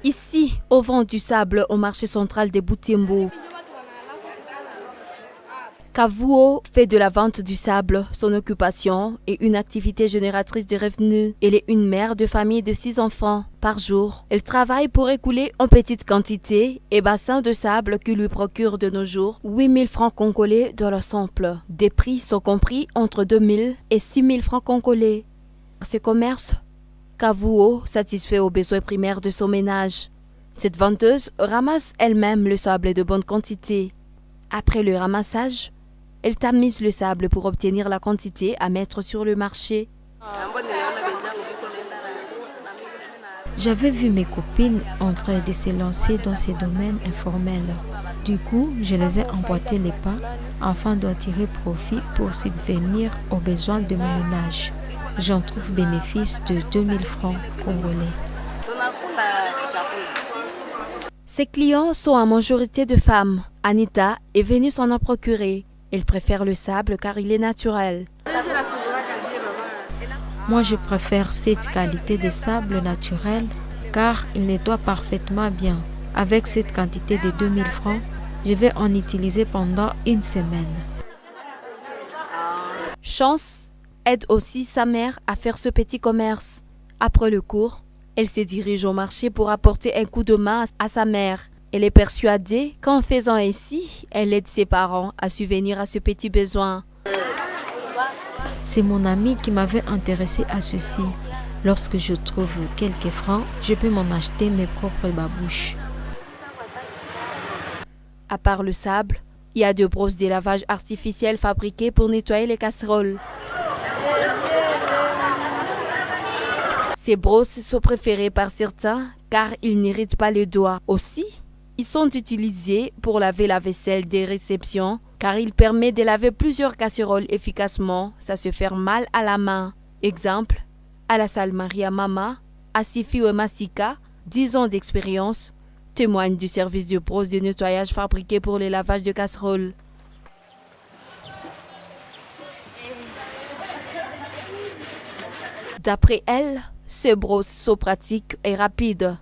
Ici, au vent du sable, au marché central de Butembo, Kavuo fait de la vente du sable son occupation et une activité génératrice de revenus. Elle est une mère de famille de 6 enfants. Par jour, elle travaille pour écouler en petite quantité et bassins de sable qui lui procurent de nos jours 8 000 francs congolais dans le sample. Des prix sont compris entre 2 000 et 6 000 francs congolais. Par ce commerce, Kavuo satisfait aux besoins primaires de son ménage. Cette vendeuse ramasse elle-même le sable de bonne quantité. Après le ramassage, elle tamise le sable pour obtenir la quantité à mettre sur le marché. J'avais vu mes copines en train de se lancer dans ces domaines informels. Du coup, je les ai emboîté les pas afin d'en tirer profit pour subvenir aux besoins de mon ménage. J'en trouve bénéfice de 2 000 francs congolais. Ses clients sont en majorité de femmes. Anita est venue s'en en procurer. Elle préfère le sable car il est naturel. Moi, je préfère cette qualité de sable naturel car il nettoie parfaitement bien. Avec cette quantité de 2 000 francs, je vais en utiliser pendant une semaine. Chance aide aussi sa mère à faire ce petit commerce. Après le cours, elle se dirige au marché pour apporter un coup de main à sa mère. Elle est persuadée qu'en faisant ainsi, elle aide ses parents à subvenir à ce petit besoin. C'est mon ami qui m'avait intéressé à ceci. Lorsque je trouve quelques francs, je peux m'en acheter mes propres babouches. À part le sable, il y a de brosses de lavage artificielles fabriquées pour nettoyer les casseroles. Ces brosses sont préférées par certains car ils n'irritent pas les doigts. Aussi, ils sont utilisés pour laver la vaisselle des réceptions car il permet de laver plusieurs casseroles efficacement, ça se fait mal à la main. Exemple, à la salle Maria Mama, à Sifi Masika, 10 ans d'expérience, témoigne du service de brosse de nettoyage fabriqué pour le lavage de casseroles. D'après elle, ces brosses sont pratiques et rapides.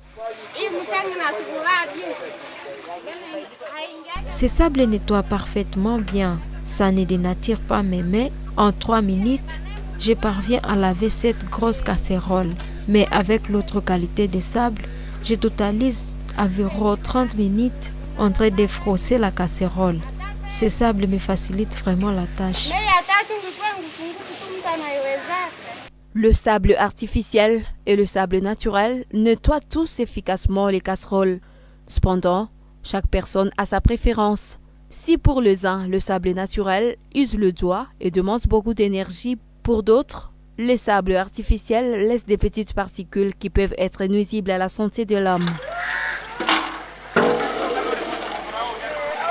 Ce sable nettoie parfaitement bien. Ça ne dénature pas mes mains. En 3 minutes, je parviens à laver cette grosse casserole. Mais avec l'autre qualité de sable, je totalise environ 30 minutes en train de frosser la casserole. Ce sable me facilite vraiment la tâche. Le sable artificiel et le sable naturel nettoient tous efficacement les casseroles. Cependant, chaque personne a sa préférence. Si pour les uns, le sable naturel use le doigt et demande beaucoup d'énergie, pour d'autres, les sables artificiels laissent des petites particules qui peuvent être nuisibles à la santé de l'homme.